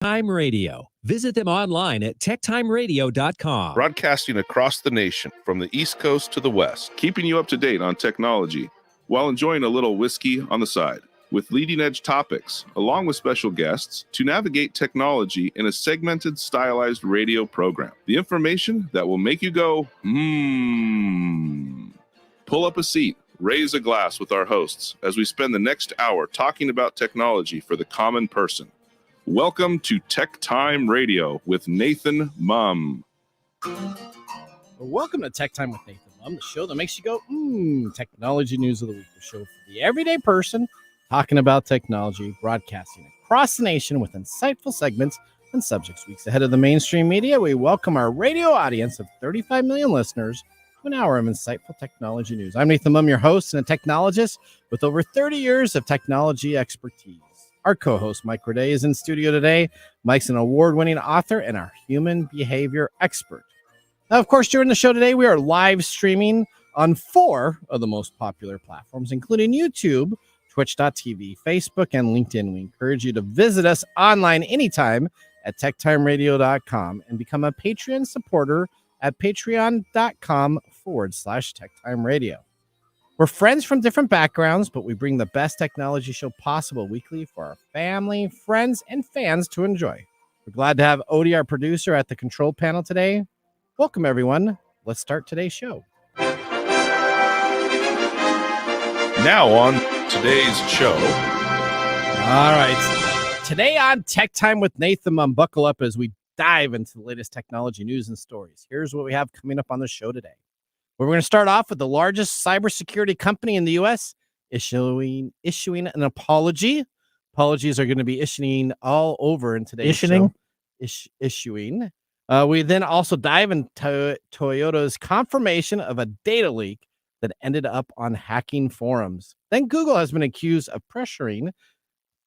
TechTime Radio. Visit them online at techtimeradio.com. Broadcasting across the nation from the East Coast to the West, keeping you up to date on technology while enjoying a little whiskey on the side, with leading-edge topics, along with special guests, to navigate technology in a segmented, stylized radio program. The information that will make you go, Pull up a seat, raise a glass with our hosts as we spend the next hour talking about technology for the common person. Welcome to TechTime Radio with Nathan Mumm. Welcome to Tech Time with Nathan Mumm, the show that makes you go, technology news of the week. The show for the everyday person talking about technology, broadcasting across the nation with insightful segments and subjects. Weeks ahead of the mainstream media, we welcome our radio audience of 35 million listeners to an hour of insightful technology news. I'm Nathan Mumm, your host and a technologist with over 30 years of technology expertise. Our co-host, Mike Corday, is in studio today. Mike's an award-winning author and our human behavior expert. Now, of course, during the show today, we are live streaming on 4 of the most popular platforms, including YouTube, Twitch.tv, Facebook, and LinkedIn. We encourage you to visit us online anytime at techtimeradio.com and become a Patreon supporter at patreon.com/techtimeradio. We're friends from different backgrounds, but we bring the best technology show possible weekly for our family, friends, and fans to enjoy. We're glad to have Odie, our producer, at the control panel today. Welcome, everyone. Let's start today's show. Now on today's show. All right. Today on Tech Time with Nathan Mumm, buckle up as we dive into the latest technology news and stories. Here's what we have coming up on the show today. We're going to start off with the largest cybersecurity company in the U.S. issuing an apology. Apologies are going to be issuing all over in today's show. Issuing. We then also dive into Toyota's confirmation of a data leak that ended up on hacking forums. Then Google has been accused of pressuring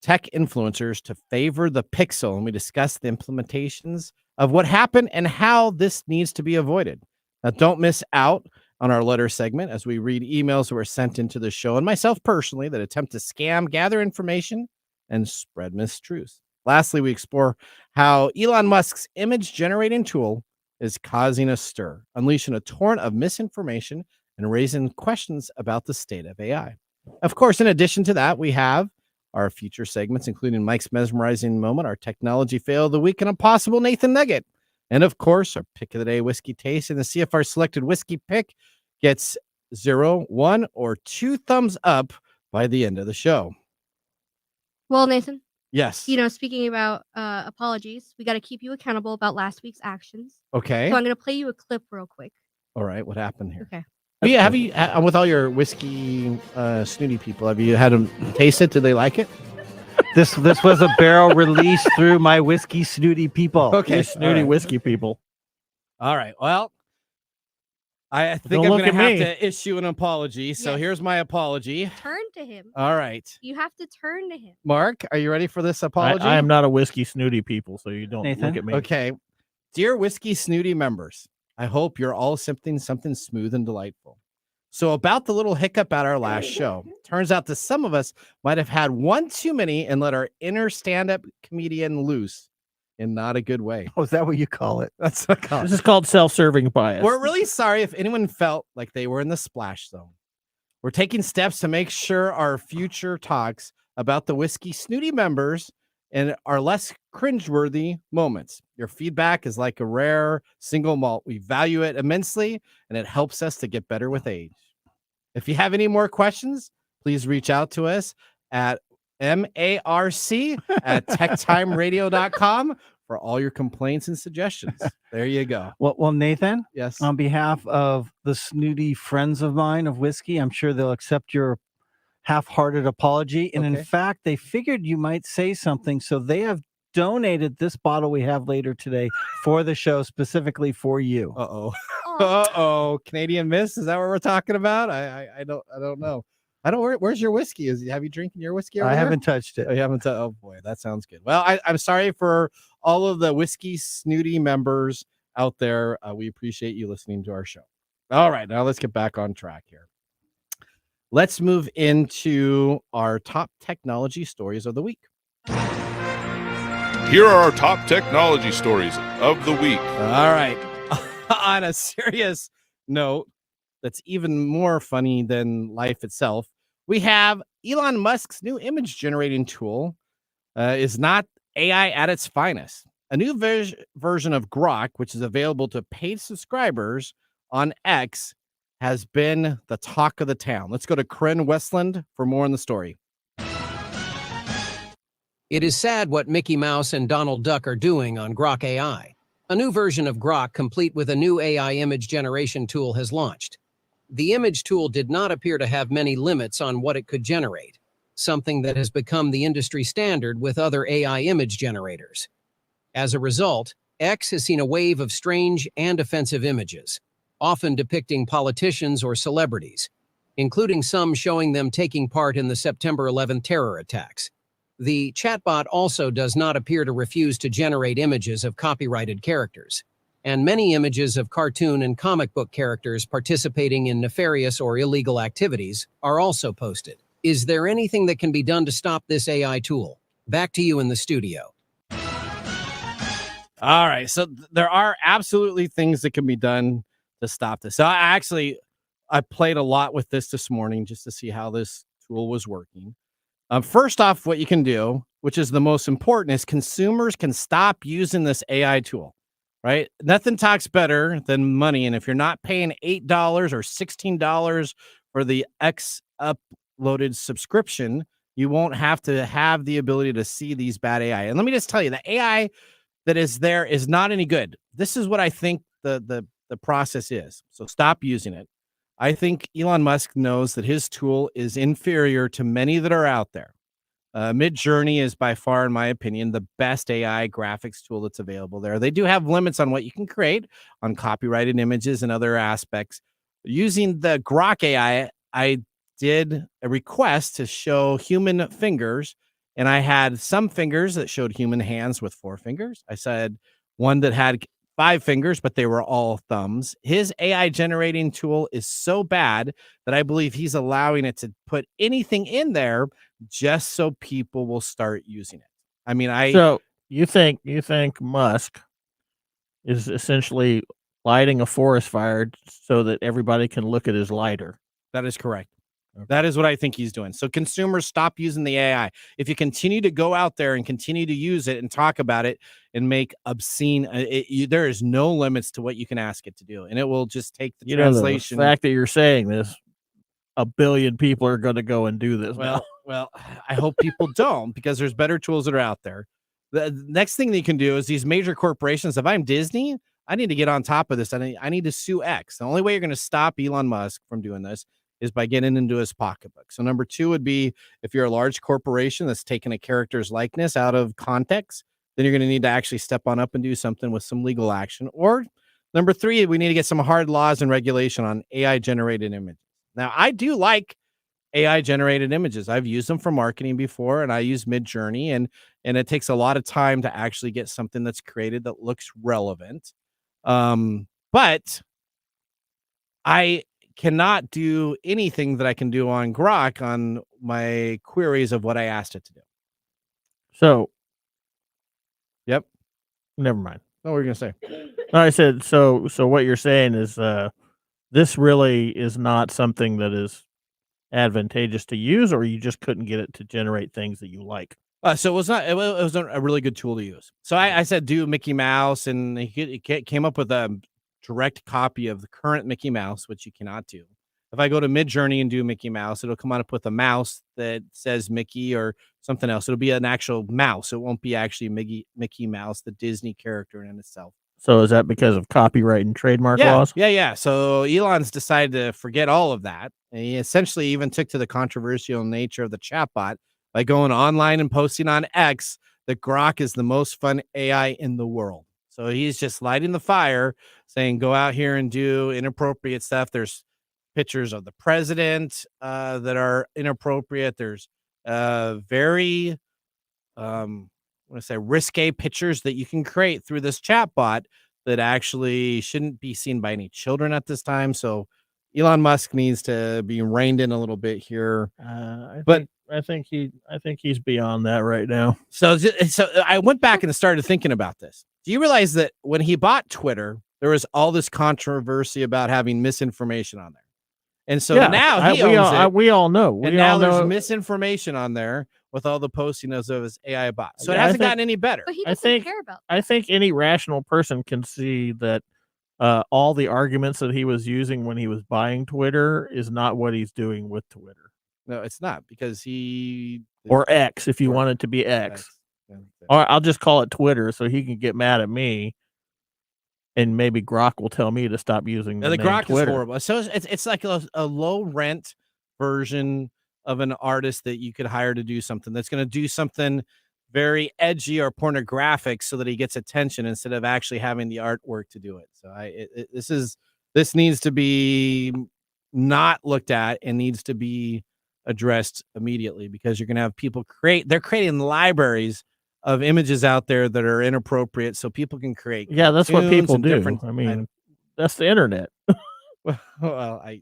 tech influencers to favor the Pixel, and we discuss the implementations of what happened and how this needs to be avoided. Now, don't miss out on our letter segment as we read emails that were sent into the show, and myself personally, that attempt to scam, gather information, and spread mistruths. Lastly, we explore how Elon Musk's image-generating tool is causing a stir, unleashing a torrent of misinformation and raising questions about the state of AI. Of course, in addition to that, we have our future segments, including Mike's mesmerizing moment, our technology fail of the week, and a possible Nathan Nugget. And of course, our pick of the day whiskey taste, and to see if our selected whiskey pick gets 0, 1, or 2 thumbs up by the end of the show. Well, Nathan. Yes. Speaking about apologies, we got to keep you accountable about last week's actions. Okay. So I'm going to play you a clip real quick. All right. What happened here? Okay. Yeah, have you, with all your whiskey snooty people, have you had them taste it? Did they like it? This was a barrel release through my whiskey snooty people. Okay. Your snooty whiskey people. All right. Well, I think I'm going to have to issue an apology. So here's my apology. Turn to him. All right. You have to turn to him. Mark, are you ready for this apology? I am not a whiskey snooty people, so you don't look at me. Okay. Dear whiskey snooty members, I hope you're all sipping something smooth and delightful. So about the little hiccup at our last show, turns out that some of us might have had one too many and let our inner stand-up comedian loose in not a good way. Oh, is that what you call it? That's what I call it. This is called self-serving bias. We're really sorry if anyone felt like they were in the splash zone. We're taking steps to make sure our future talks about the whiskey snooty members and our less cringeworthy moments. Your feedback is like a rare single malt. We value it immensely, and it helps us to get better with age. If you have any more questions, please reach out to us at marc@techtimeradio.com for all your complaints and suggestions. There you go. Well, Nathan, yes. On behalf of the snooty friends of mine of whiskey, I'm sure they'll accept your half-hearted apology. And in fact, they figured you might say something, so they have donated this bottle we have later today for the show, specifically for you. Uh-oh. Canadian Miss, is that what we're talking about? I don't know. Where's your whiskey? Have you drinking your whiskey over I there? haven't touched it. Oh, you haven't touched. Oh boy, that sounds good. Well, I'm sorry for all of the whiskey snooty members out there. We appreciate you listening to our show. All right, now let's get back on track here. Let's move into our top technology stories of the week. Here are our top technology stories of the week. All right. On a serious note, that's even more funny than life itself, we have Elon Musk's new image generating tool is not AI at its finest. A new version of Grok, which is available to paid subscribers on X, has been the talk of the town. Let's go to Corinne Westland for more on the story. It is sad what Mickey Mouse and Donald Duck are doing on Grok AI. A new version of Grok, complete with a new AI image generation tool, has launched. The image tool did not appear to have many limits on what it could generate, something that has become the industry standard with other AI image generators. As a result, X has seen a wave of strange and offensive images, often depicting politicians or celebrities, including some showing them taking part in the September 11 terror attacks. The chatbot also does not appear to refuse to generate images of copyrighted characters, and many images of cartoon and comic book characters participating in nefarious or illegal activities are also posted. Is there anything that can be done to stop this AI tool? Back to you in the studio. All right. So there are absolutely things that can be done to stop this. So I played a lot with this morning just to see how this tool was working. First off, what you can do, which is the most important, is consumers can stop using this AI tool, right? Nothing talks better than money. And if you're not paying $8 or $16 for the X uploaded subscription, you won't have to have the ability to see these bad AI. And let me just tell you, the AI that is there is not any good. This is what I think the process is. So stop using it. I think Elon Musk knows that his tool is inferior to many that are out there. Midjourney is by far, in my opinion, the best AI graphics tool that's available there. They do have limits on what you can create on copyrighted images and other aspects. Using the Grok AI, I did a request to show human fingers, and I had some fingers that showed human hands with 4 fingers. I said one that had 5 fingers, but they were all thumbs. His AI generating tool is so bad that I believe he's allowing it to put anything in there just so people will start using it. I mean, So you think Musk is essentially lighting a forest fire so that everybody can look at his lighter? That is correct. Okay. That is what I think he's doing. So consumers, stop using the AI. If you continue to go out there and continue to use it and talk about it and make obscene, there is no limits to what you can ask it to do, and it will just take the translation. The fact that you're saying this, 1 billion people are going to go and do this. Well, I hope people don't, because there's better tools that are out there. The next thing that you can do is these major corporations. If I'm Disney, I need to get on top of this. I need to sue X. The only way you're going to stop Elon Musk from doing this is by getting into his pocketbook. So number 2 would be, if you're a large corporation that's taken a character's likeness out of context, then you're going to need to actually step on up and do something with some legal action. Or number 3, we need to get some hard laws and regulation on AI generated images. Now, I do like AI generated images. I've used them for marketing before, and I use Midjourney, and it takes a lot of time to actually get something that's created that looks relevant. But I cannot do anything that I can do on Grok on my queries of what I asked it to do. So, yep. Never mind. What were you gonna say? No, I said so. So what you're saying is, this really is not something that is advantageous to use, or you just couldn't get it to generate things that you like. So it was not. It was a really good tool to use. So I said do Mickey Mouse, and he came up with a direct copy of the current Mickey Mouse, which you cannot do. If I go to Midjourney and do Mickey Mouse, it'll come up with a mouse that says Mickey or something else. It'll be an actual mouse. It won't be actually Mickey Mouse, the Disney character in itself. So is that because of copyright and trademark laws? Yeah. So Elon's decided to forget all of that. And he essentially even took to the controversial nature of the chatbot by going online and posting on X that Grok is the most fun AI in the world. So he's just lighting the fire, saying, go out here and do inappropriate stuff. There's pictures of the president that are inappropriate. There's very, risque pictures that you can create through this chatbot that actually shouldn't be seen by any children at this time. So Elon Musk needs to be reined in a little bit here. I think he's beyond that right now. So I went back and started thinking about this. Do you realize that when he bought Twitter, there was all this controversy about having misinformation on there? And so now he owns it. We all know. And now there's misinformation on there with all the posting of his AI bot. So it hasn't gotten any better. But he doesn't care about that. I think any rational person can see that all the arguments that he was using when he was buying Twitter is not what he's doing with Twitter. No, it's not, because or X, if you want it to be X. Or I'll just call it Twitter so he can get mad at me, and maybe Grok will tell me to stop using the name Grok Twitter. is horrible. So it's like a low rent version of an artist that you could hire to do something that's going to do something very edgy or pornographic so that he gets attention instead of actually having the artwork to do it. So this needs to be not looked at and needs to be addressed immediately, because you're going to have people they're creating libraries of images out there that are inappropriate so people can create. Yeah, that's what people do. I mean, that's the internet. Well, I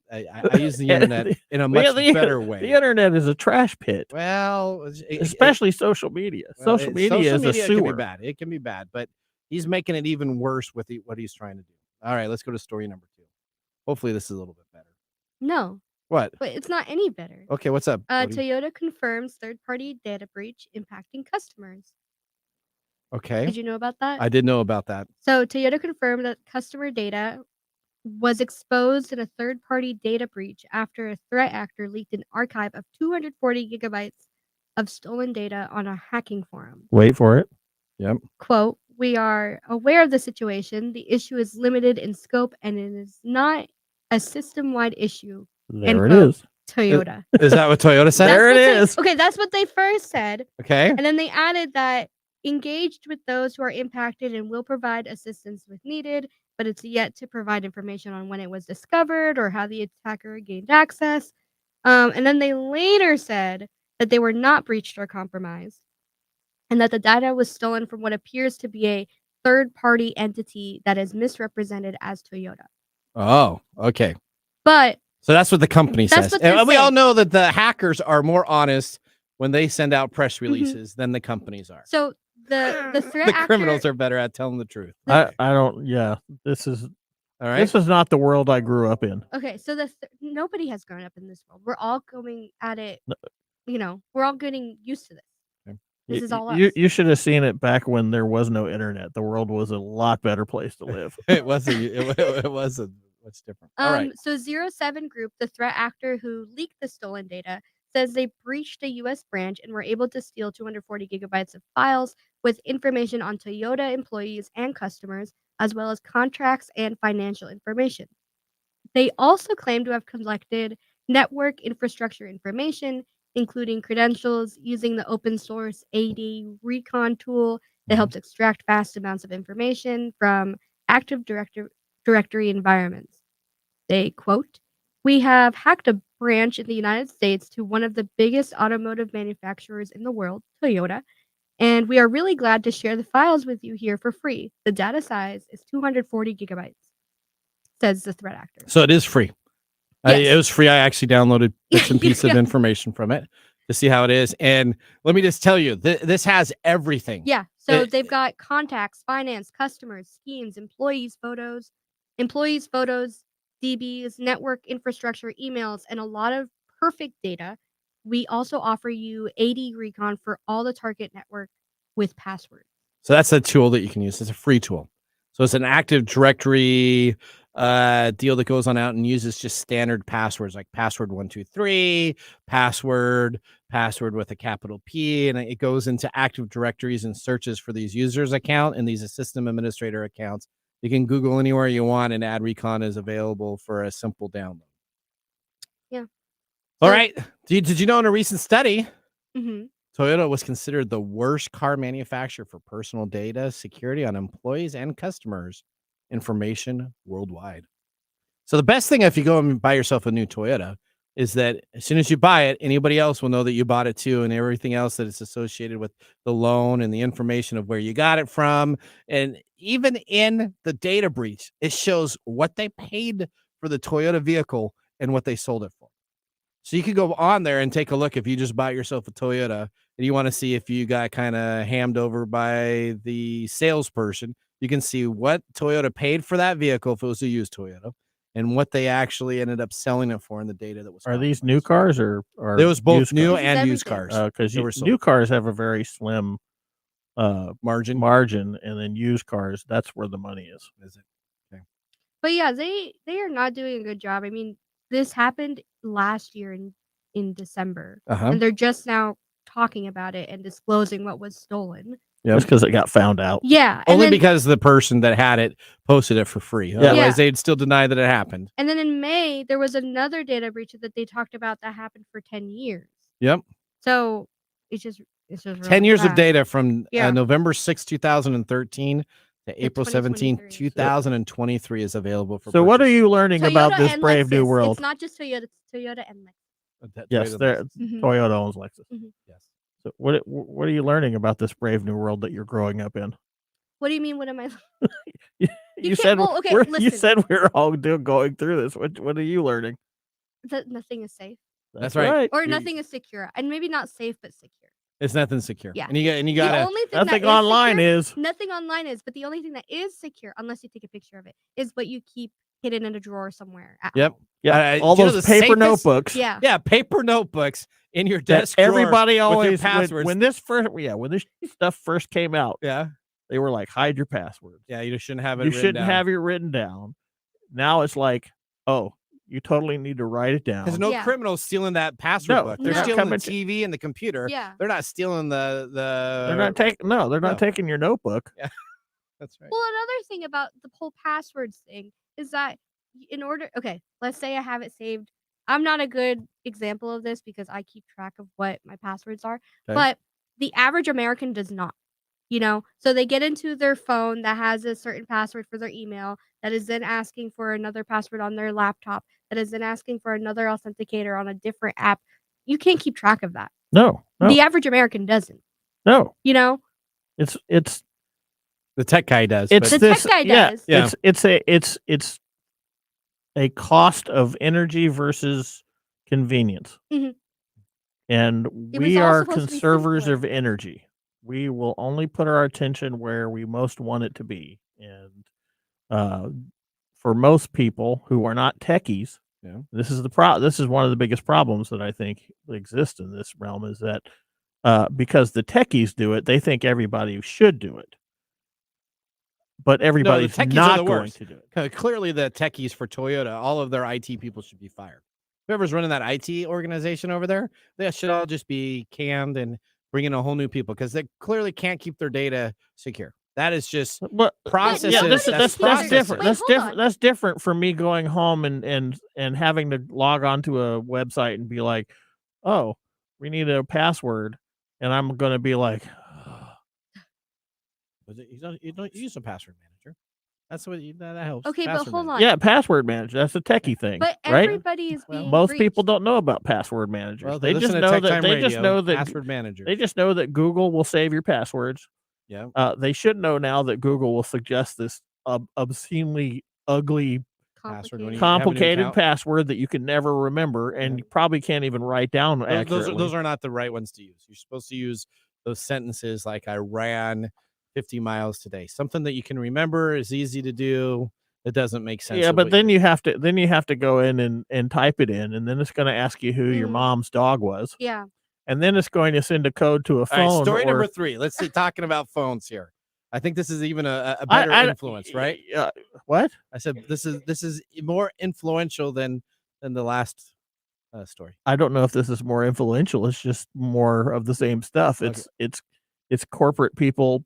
use the internet in a much better way. The internet is a trash pit. Well, especially social media. Social media is a sewer. Can be bad. It can be bad, but he's making it even worse with what he's trying to do. All right, let's go to story number 2. Hopefully this is a little bit better. No. What? But it's not any better. Okay, what's up? Toyota confirms third-party data breach impacting customers. Okay. Did you know about that? I did know about that. So Toyota confirmed that customer data was exposed in a third-party data breach after a threat actor leaked an archive of 240 gigabytes of stolen data on a hacking forum. Wait for it. Yep. Quote, "We are aware of the situation. The issue is limited in scope and it is not a system-wide issue." There it is. Toyota. Is that what Toyota said? There it is. Okay, that's what they first said. Okay. And then they added that engaged with those who are impacted and will provide assistance if needed, but it's yet to provide information on when it was discovered or how the attacker gained access. And then they later said that they were not breached or compromised, and that the data was stolen from what appears to be a third-party entity that is misrepresented as Toyota. Oh, okay. But so that's what the company says. And we all saying. know that the hackers are more honest when they send out press releases than the companies are. So the threat the actor, criminals are better at telling the truth. I don't. Yeah, this is all right. This is not the world I grew up in. Okay, so nobody has grown up in this world. We're all going at it. We're all getting used to this. Okay. This is all us. You should have seen it back when there was no internet. The world was a lot better place to live. It wasn't. What's different? All right. So 07 Group, the threat actor who leaked the stolen data, says they breached a U.S. branch and were able to steal 240 gigabytes of files with information on Toyota employees and customers, as well as contracts and financial information. They also claim to have collected network infrastructure information, including credentials, using the open source AD Recon tool that helps extract vast amounts of information from Active Directory environments. They quote, "We have hacked a branch in the United States to one of the biggest automotive manufacturers in the world, Toyota, and we are really glad to share the files with you here for free. The data size is 240 gigabytes, says the threat actor. So it is free. Yes. It was free. I actually downloaded bits and pieces of information from it to see how it is. And let me just tell you, this has everything. Yeah. So they've got contacts, finance, customers, schemes, employees' photos, DBs, network infrastructure, emails, and a lot of perfect data. We also offer you AD Recon for all the target network with passwords. So that's a tool that you can use. It's a free tool. So it's an Active Directory deal that goes on out and uses just standard passwords like password 123, password with a capital P, and it goes into Active Directories and searches for these users' account and these system administrator accounts. You can Google anywhere you want, and Ad Recon is available for a simple download. Yeah. All right. Did you know in a recent study, Mm-hmm. Toyota was considered the worst car manufacturer for personal data security on employees and customers' information worldwide. So the best thing if you go and buy yourself a new Toyota is that as soon as you buy it, anybody else will know that you bought it too, and everything else that is associated with the loan and the information of where you got it from. And even in the data breach, it shows what they paid for the Toyota vehicle and what they sold it for. So you could go on there and take a look if you just bought yourself a Toyota and you want to see if you got kind of hammed over by the salesperson. You can see what Toyota paid for that vehicle if it was a used Toyota and what they actually ended up selling it for in the data that was. Are these new cars or It was both new cars? and used cars. Because They were sold. new cars have a very slim margin, and then used cars, that's where the money is. Is it? Okay. But yeah, they are not doing a good job. I mean, this happened last year in December, and they're just now talking about it and disclosing what was stolen. Yeah, it's because it got found out. Yeah, only because the person that had it posted it for free. Otherwise, they'd still deny that it happened. And then in May, there was another data breach that they talked about that happened for 10 years. Yep. So it's just 10 years of data from Yeah. November 6, 2013 to April 17, 2023. 2023 is available for So what are purchase. you learning about Toyota this and brave new Lexus. world? It's not just Toyota, it's Toyota and Lexus. Yes, Mhm. Toyota owns Lexus. Mhm. Yes. So what are you learning about this brave new world that you're growing up in? What do you mean? What am I? You can't- said well, okay, you listen. said we were all going through this. What are you learning? That nothing is safe, That's right. or nothing is secure, and maybe not safe but secure. It's nothing secure. Yeah. And you The got only thing Nothing that online secure, is. nothing online is, but the only thing that is secure, unless you take a picture of it, is what you keep hidden in a drawer somewhere. At Yep. home. Yeah, all do you know those the paper safest- notebooks. Yeah. paper notebooks in your That desk drawer everybody with your always passwords. when this stuff first came out, Yeah. they were like, hide your passwords. Yeah, you shouldn't have it You written shouldn't down. have it written down. Now it's like, oh, you totally need to write it down. Because no Yeah. criminal's stealing that password No, book. they're They're not stealing the coming to- TV and the computer. Yeah. They're not stealing the They're not taking they're not No. taking your notebook. Yeah. That's right. Well, another thing about the whole passwords thing is that in order, okay, let's say I have it saved. I'm not a good example of this because I keep track of what my passwords are, Okay. but the average American does not. So they get into their phone that has a certain password for their email that is then asking for another password on their laptop that is then asking for another authenticator on a different app. You can't keep track of that. No. The average American doesn't. No. The tech guy does. It's The this, tech guy yeah, does. Yeah. It's a cost of energy versus convenience. Mhm. And It was we all are supposed to be conservers simpler. of energy. We will only put our attention where we most want it to be. And for most people who are not techies, Yeah. this is one of the biggest problems that I think exists in this realm is that because the techies do it, they think everybody should do it. But everybody's techies are not the going worst. to do it. Clearly, the techies for Toyota, all of their IT people should be fired. Whoever's running that IT organization over there, they should all just be canned and bring in a whole new people because they clearly can't keep their data secure. That is just But processes. yeah, Wait, that's processes. different. Wait, That's hold different. on. That's different from me going home and having to log onto a website and be like, "Oh, we need a password," and I'm going to be like, You don't use a password manager. That's what that helps. Okay, but Password hold manager. on. "Yeah, password manager. That's a techie thing, But right?" everybody is being Most breached. people don't know about password managers. Well, they just listen to know Tech that Time they just Radio, know that password manager. they just know that Google will save your passwords. Yeah. They should know now that Google will suggest this obscenely ugly, Password when you have a new complicated account. password that you can never remember and you probably can't even write down accurately. Those are not the right ones to use. You're supposed to use those sentences like I ran 50 miles today. Something that you can remember is easy to do. It doesn't make sense. Yeah, of but what then you're- you have to go in and type it in, and then it's going to ask you who your Mhm. mom's dog was, Yeah. and then it's going to send a code to a All phone. right, story or, number 3. Let's see, talking about phones here. I think this is even a better influence, right? What? I said this is more influential than the last story. I don't know if this is more influential. It's just more of the same stuff. Okay. It's corporate people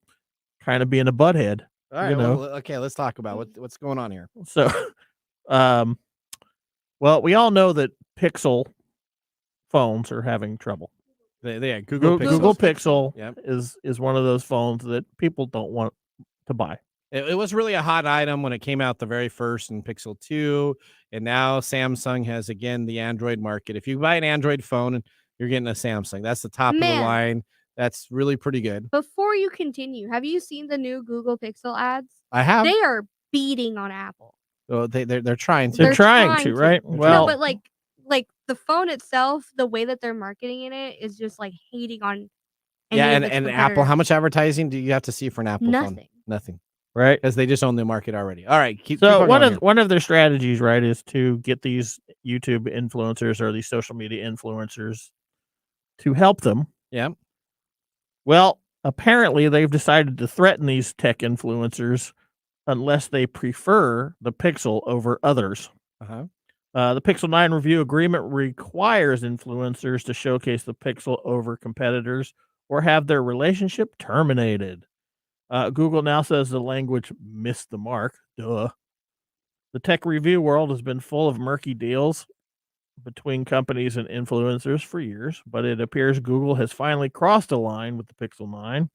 kind of being a butthead. All right, You know? well, okay, let's talk about what's going on here. So, well, we all know that Pixel phones are having trouble. Google Google Pixel. Pixel Yep. is one of those phones that people don't want to buy. It was really a hot item when it came out the very first in Pixel 2, and now Samsung has again the Android market. If you buy an Android phone, you're getting a Samsung. That's the top of the line. That's really pretty good. Before you continue, have you seen the new Google Pixel ads? I have. They are beating on Apple. Oh, they're trying to. They're They're trying trying to, to. right? No, Well, No, but like the phone itself, the way that they're marketing it is just like hating on any yeah, of its and Apple. How competitors. much advertising do you have to see for an Apple phone? Nothing. Nothing, right. because they just own the market already. All right, keep So on one going of one of their strategies, right, is to get these YouTube influencers or these social media influencers to help them. here. Yeah. Well, apparently they've decided to threaten these tech influencers unless they prefer the Pixel over others. Uh-huh. The Pixel 9 review agreement requires influencers to showcase the Pixel over competitors or have their relationship terminated. Google now says the language missed the mark. Duh. The tech review world has been full of murky deals between companies and influencers for years, but it appears Google has finally crossed a line with the Pixel 9.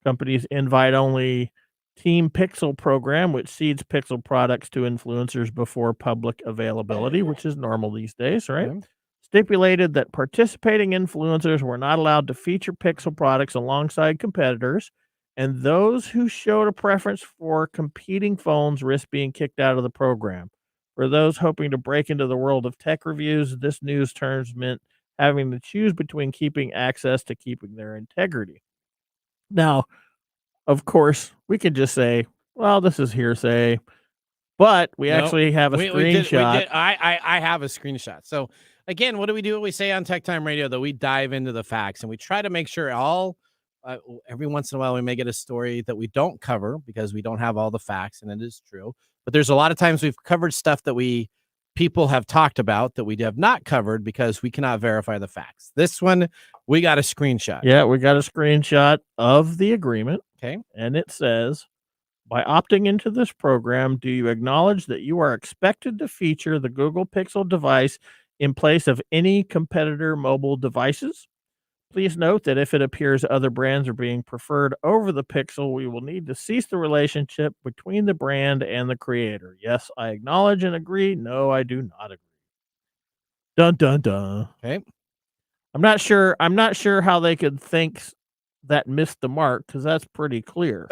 Companies invite only Team Pixel program, which seeds Pixel products to influencers before public availability, which is normal these days, right? Yeah. Stipulated that participating influencers were not allowed to feature Pixel products alongside competitors, and those who showed a preference for competing phones risk being kicked out of the program. For those hoping to break into the world of tech reviews, this news terms meant having to choose between keeping access to keeping their integrity. Now, of course, we can just say, well, this is hearsay, but we Nope. actually have a We screenshot. did. I have a screenshot. So again, what do? We say on TechTime Radio that we dive into the facts and we try to make sure every once in a while we may get a story that we don't cover because we don't have all the facts, and it is true. But there's a lot of times we've covered stuff that people have talked about that we have not covered because we cannot verify the facts. This one, we got a screenshot. Yeah, we got a screenshot of the agreement. Okay. And it says, by opting into this program, do you acknowledge that you are expected to feature the Google Pixel device in place of any competitor mobile devices? Please note that if it appears other brands are being preferred over the Pixel, we will need to cease the relationship between the brand and the creator. Yes, I acknowledge and agree. No, I do not agree. Dun dun dun. Okay. I'm not sure how they could think that missed the mark because that's pretty clear.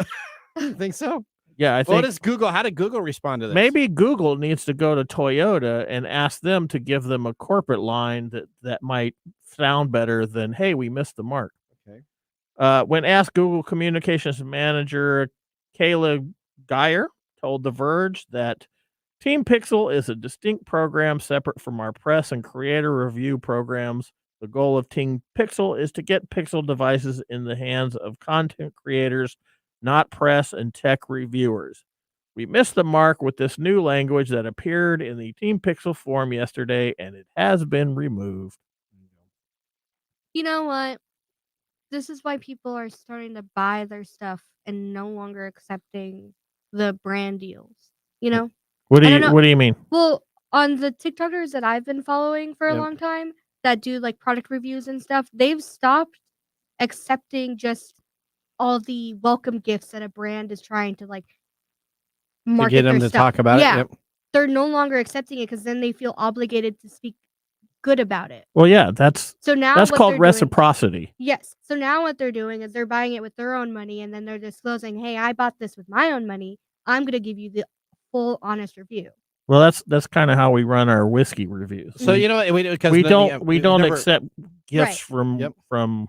You think so? Yeah, I think. How did Google respond to this? Maybe Google needs to go to Toyota and ask them to give them a corporate line that might sound better than, hey, we missed the mark. Okay. When asked, Google Communications Manager Kayla Geyer told The Verge that Team Pixel is a distinct program separate from our press and creator review programs. The goal of Team Pixel is to get Pixel devices in the hands of content creators, not press and tech reviewers. We missed the mark with this new language that appeared in the Team Pixel form yesterday, and it has been removed. You know what? This is why people are starting to buy their stuff and no longer accepting the brand deals. You know? What I don't know. do you mean? Well, on the TikTokers that I've been following for a Yep. long time that do like product reviews and stuff, they've stopped accepting just all the welcome gifts that a brand is trying to like To market get them their to stuff. talk about Yeah. it. Yep. They're no longer accepting it because then they feel obligated to speak good about it. Well, yeah, that's So now called what they're doing- reciprocity. Yes. So now what they're doing is they're buying it with their own money and then they're disclosing, hey, I bought this with my own money. I'm going to give you the full honest review. Well, that's kind of how we run our whiskey reviews. So you know because we don't accept gifts Right. from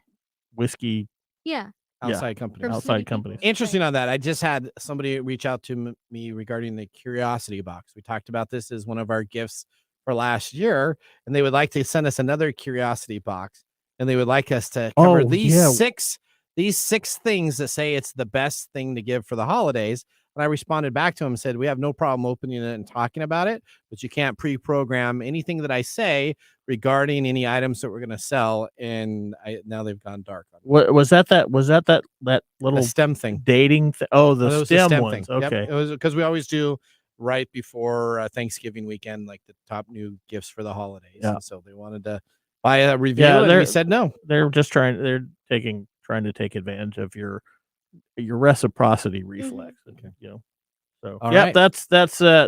whiskey Yeah. outside companies. From outside city people. companies. Interesting on that. I just had somebody reach out to me regarding the Curiosity Box. We talked about this as one of our gifts for last year, and they would like to send us another Curiosity Box, and they would like us to cover these six things that say it's the best thing to give for the holidays. And I responded back to him and said, we have no problem opening it and talking about it, but you can't pre-program anything that I say regarding any items that we're going to sell. And now they've gone dark. What was that little The STEM thing. dating thing? Oh, That the was STEM ones. thing. Yep. Okay. It was because we always do right before Thanksgiving weekend, like the top new gifts for the holidays. Yeah. And so they wanted to buy a review, Yeah, and we said no. They're just trying to take advantage of your reciprocity reflex. Okay. You know. So All yeah, right.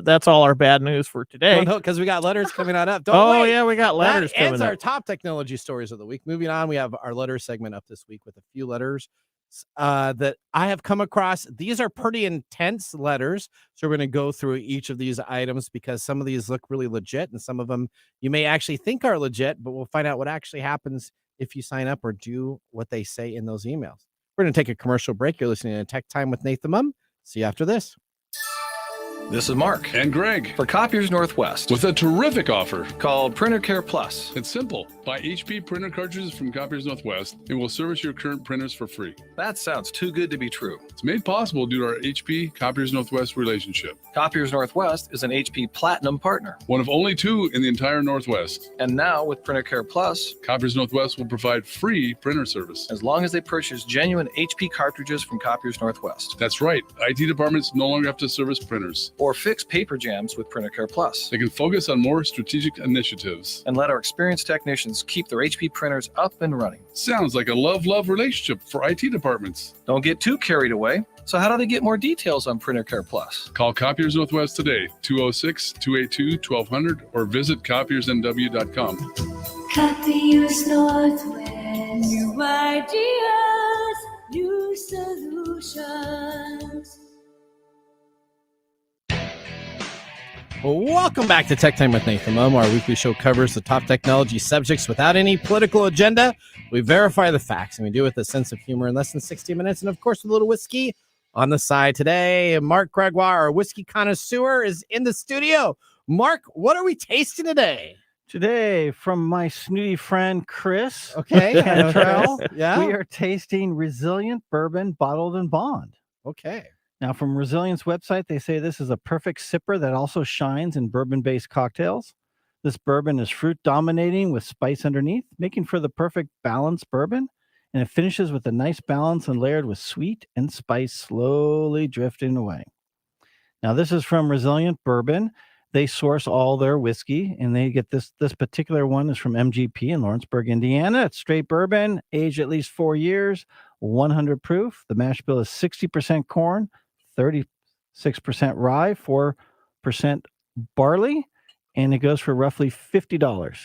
that's all our bad news for today. Because we got letters coming on up. Don't Oh wait. yeah, we got letters That coming ends up. our top technology stories of the week. Moving on, we have our letter segment up this week with a few letters that I have come across. These are pretty intense letters. So we're going to go through each of these items because some of these look really legit and some of them you may actually think are legit, but we'll find out what actually happens if you sign up or do what they say in those emails. We're going to take a commercial break. You're listening to Tech Time with Nathan Mumm. See you after this. This is Mark and Greg for Copiers Northwest with a terrific offer called Printer Care Plus. It's simple. Buy HP printer cartridges from Copiers Northwest and we'll service your current printers for free. That sounds too good to be true. It's made possible due to our HP Copiers Northwest relationship. Copiers Northwest is an HP Platinum partner, one of only 2 in the entire Northwest. And now with Printer Care Plus, Copiers Northwest will provide free printer service as long as they purchase genuine HP cartridges from Copiers Northwest. That's right. IT departments no longer have to service printers or fix paper jams with Printer Care Plus. They can focus on more strategic initiatives and let our experienced technicians keep their HP printers up and running. Sounds like a love-love relationship for IT departments. Don't get too carried away. So how do they get more details on Printer Care Plus? Call Copiers Northwest today, 206-282-1200, or visit copiersnw.com. Copiers Northwest. New ideas, new solutions. Welcome back to Tech Time with Nathan Mumm. Our weekly show covers the top technology subjects without any political agenda. We verify the facts, and we do it with a sense of humor in less than 60 minutes. And, of course, with a little whiskey on the side today. Mark Gregoire, our whiskey connoisseur, is in the studio. Mark, what are we tasting today? Today, from my snooty friend Chris, okay, Cantrell, yeah, we are tasting Resilient Bourbon Bottled in Bond. Okay. Now, from Resilient's website, they say this is a perfect sipper that also shines in bourbon-based cocktails. This bourbon is fruit-dominating with spice underneath, making for the perfect balanced bourbon, and it finishes with a nice balance and layered with sweet and spice slowly drifting away. Now, this is from Resilient Bourbon. They source all their whiskey, and they get this particular one is from MGP in Lawrenceburg, Indiana. It's straight bourbon, aged at least 4 years, 100 proof. The mash bill is 60% corn, 36% rye, 4% barley, and it goes for roughly $50.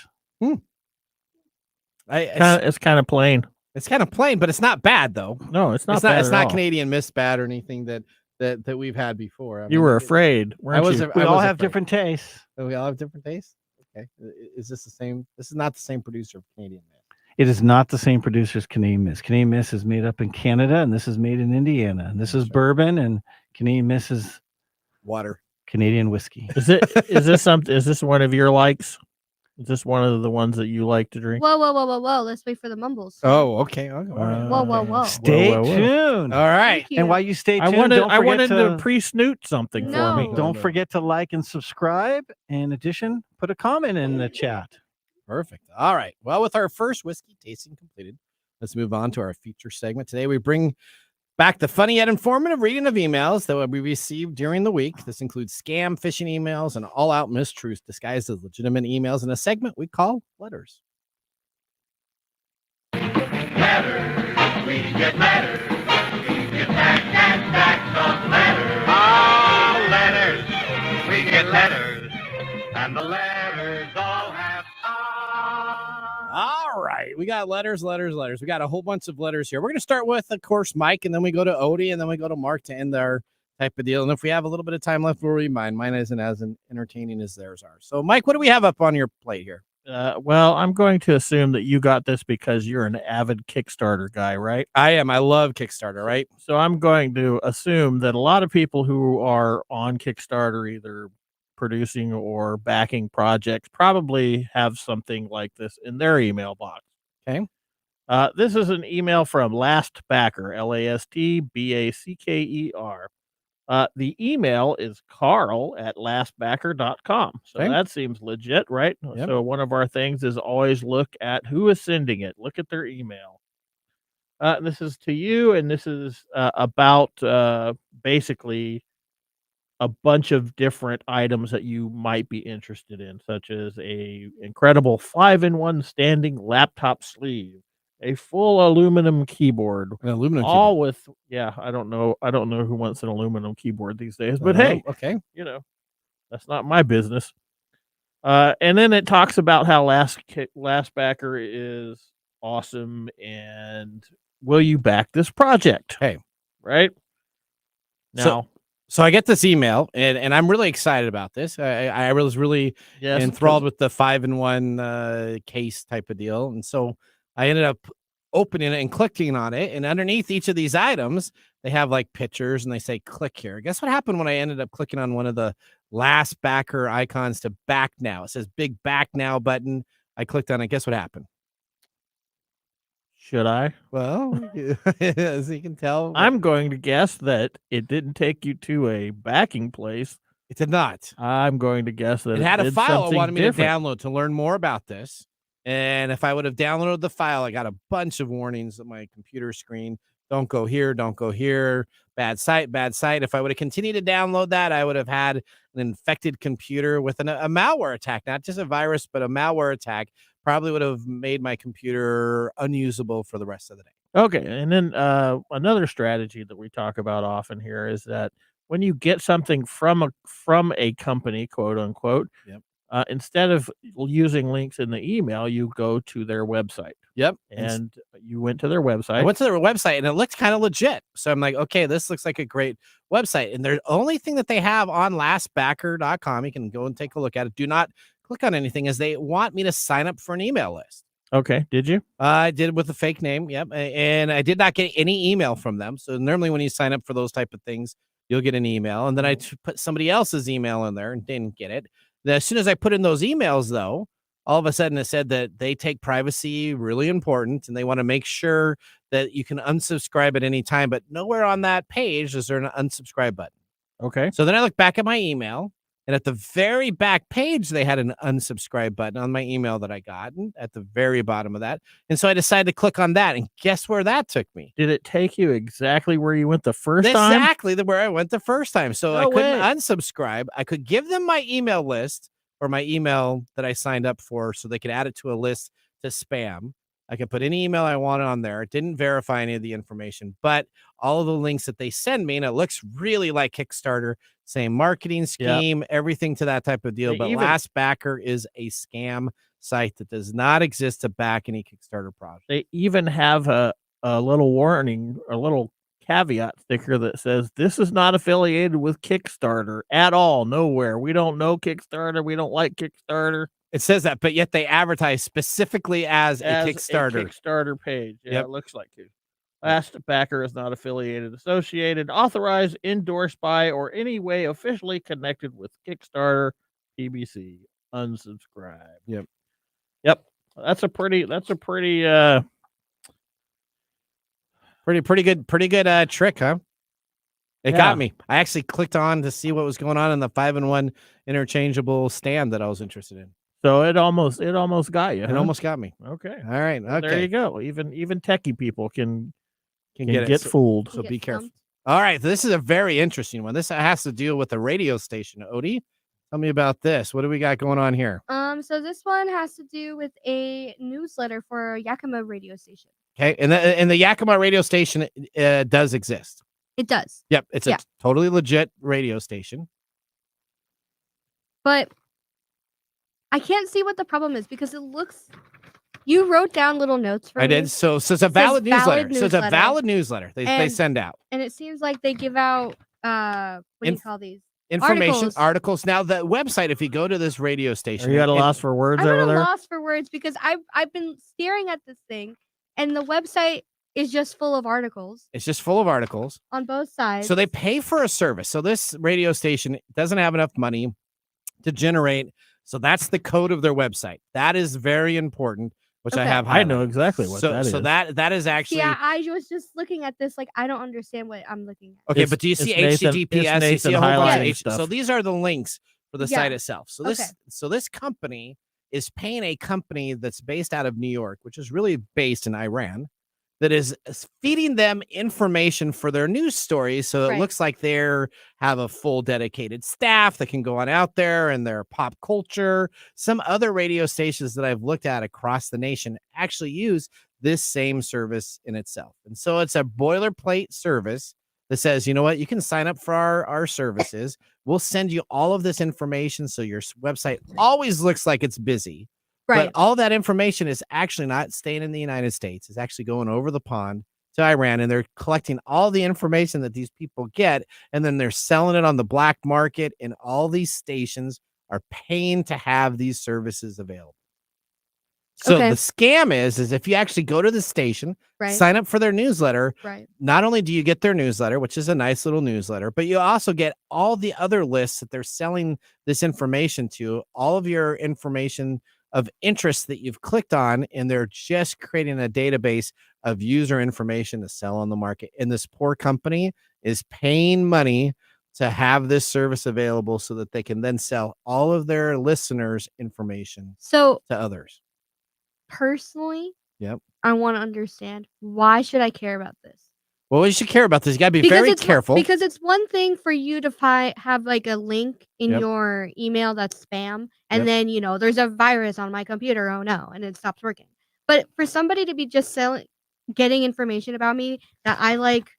It's kind of plain. It's kind of plain, but it's not bad though. No, it's not. It's not Canadian Mist bad or anything that we've had before. I you were afraid. We all have different tastes. We all have different tastes. Okay, is this the same? This is not the same producer of Canadian Mist. It is not the same producer as Canadian Mist. Canadian Mist is made up in Canada, and this is made in Indiana. And this is bourbon, and Canadian Mist is water. Canadian whiskey. Is this one of your likes? Is this one of the ones that you like to drink? Whoa. Let's wait for the mumbles. Oh, okay. Whoa. Stay tuned. All right. And while you stay tuned, I wanted to pre-snoot something for me. Don't forget to like and subscribe. In addition, put a comment in the chat. Perfect. All right. Well, with our first whiskey tasting completed, let's move on to our feature segment. Today, we bring back the funny yet informative reading of emails that we received during the week. This includes scam, phishing emails, and all-out mistruths disguised as legitimate emails in a segment we call Letters. Letters, we get letters. We get back of letters. Oh, letters, we get letters. And the letters all have All right, we got letters. We got a whole bunch of letters here. We're going to start with, of course, Mike, and then we go to Odie, and then we go to Mark to end our type of deal. And if we have a little bit of time left, we'll read mine. Mine isn't as entertaining as theirs are. So, Mike, what do we have up on your plate here? Well, I'm going to assume that you got this because you're an avid Kickstarter guy, right? I am. I love Kickstarter, right? So I'm going to assume that a lot of people who are on Kickstarter, either producing or backing projects, probably have something like this in their email box. Okay. This is an email from Last Backer, LASTBACKER. The email is carl@lastbacker.com. So that seems legit, right? Yep. So one of our things is always look at who is sending it. Look at their email. This is to you, and this is about basically a bunch of different items that you might be interested in, such as a incredible 5-in-1 standing laptop sleeve, a full aluminum keyboard, all with I don't know who wants an aluminum keyboard these days, but hey, okay, that's not my business. And then it talks about how Last Backer is awesome and will you back this project? Hey. Right? Now, So I get this email, and I'm really excited about this. I was really enthralled with the 5-in-1 case type of deal. And so I ended up opening it and clicking on it. And underneath each of these items, they have like pictures and they say, click here. Guess what happened when I ended up clicking on one of the last backer icons to back now? It says big back now button. I clicked on it. Guess what happened? should I? Well, as you can tell, I'm going to guess that it didn't take you to a backing place. It did not. I'm going to guess that it had a did file it something wanted me different. to download to learn more about this. And if I would have downloaded the file, I got a bunch of warnings on my computer screen. Don't go here. Don't go here. Bad site, bad site. If I would have continued to download that, I would have had an infected computer with a malware attack, not just a virus, but a malware attack. Probably would have made my computer unusable for the rest of the day. Okay. And then another strategy that we talk about often here is that when you get something from a company, quote unquote, instead of using links in the email, you go to their website. Yep. And you went to their website. I went to their website and it looked kind of legit. So I'm like, okay, this looks like a great website. And the only thing that they have on lastbacker.com, you can go and take a look at it. Do not click on anything, is they want me to sign up for an email list. Okay. Did you? I did with a fake name. Yep. And I did not get any email from them. So normally when you sign up for those type of things, you'll get an email. And then I put somebody else's email in there and didn't get it. Then as soon as I put in those emails, though, all of a sudden it said that they take privacy really important and they want to make sure that you can unsubscribe at any time. But nowhere on that page is there an unsubscribe button. Okay. So then I look back at my email, and at the very back page, they had an unsubscribe button on my email that I got at the very bottom of that. And so I decided to click on that. And guess where that took me? Did it take you exactly where you went the first time? Exactly where I went the first time. So I couldn't unsubscribe. I could give them my email list or my email that I signed up for so they could add it to a list to spam. I could put any email I wanted on there. It didn't verify any of the information, but all of the links that they send me, and it looks really like Kickstarter, same marketing scheme, everything to that type of deal. But LastBacker is a scam site that does not exist to back any Kickstarter project. They even have a little warning, a little caveat sticker that says this is not affiliated with Kickstarter at all. Nowhere. We don't know Kickstarter. We don't like Kickstarter. It says that, but yet they advertise specifically as a Kickstarter. A Kickstarter page. Yeah, it looks like it. LastBacker is not affiliated, associated, authorized, endorsed by, or any way officially connected with Kickstarter, TBC. Unsubscribe. Yep. That's a pretty pretty good trick, huh? It got me. I actually clicked on to see what was going on in the 5-in-1 interchangeable stand that I was interested in. So it almost got you. It almost got me. Okay. All right. Okay. There you go. Even techie people can get so, fooled. So be careful. All right. This is a very interesting one. This has to deal with a radio station. Odie, tell me about this. What do we got going on here? So this one has to do with a newsletter for Yakima radio station. Okay. And the Yakima radio station does exist. It does. Yep. It's a totally legit radio station. But I can't see what the problem is because it looks. You wrote down little notes for me. I did. So it's a valid newsletter. So it's a valid newsletter they send out. And it seems like they give out what do you call these? Information, articles. Now the website, if you go to this radio station. Are you at a loss for words over there? I'm at a loss for words because I've been staring at this thing and the website is just full of articles. It's just full of articles. On both sides. So they pay for a service. So this radio station doesn't have enough money to generate. So that's the code of their website. That is very important, which I have highlighted. I know exactly what that is. So that is actually. Yeah, I was just looking at this like I don't understand what I'm looking at. Okay, but do you see HTTPS? You see a whole bunch of stuff. So these are the links for the site itself. So this company is paying a company that's based out of New York, which is really based in Iran, that is feeding them information for their news stories. So it looks like they have a full dedicated staff that can go on out there and their pop culture. Some other radio stations that I've looked at across the nation actually use this same service in itself. And so it's a boilerplate service that says, you know what, you can sign up for our services. We'll send you all of this information. So your website always looks like it's busy. But all that information is actually not staying in the United States. It's actually going over the pond to Iran, and they're collecting all the information that these people get, and then they're selling it on the black market, and all these stations are paying to have these services available. So Okay. the scam is if you actually go to the station, Right. sign up for their newsletter, Right. not only do you get their newsletter, which is a nice little newsletter, but you also get all the other lists that they're selling this information to, all of your information of interest that you've clicked on, and they're just creating a database of user information to sell on the market. And this poor company is paying money to have this service available so that they can then sell all of their listeners' information So to others. personally, Yep. I want to understand, why should I care about this? Well, you should care about this. You got to be very it's careful. Because it's one thing for you to have like a link in Yep. your email that's spam, and Yep. then there's a virus on my computer. Oh no, and it stops working. But for somebody to be just getting information about me that I like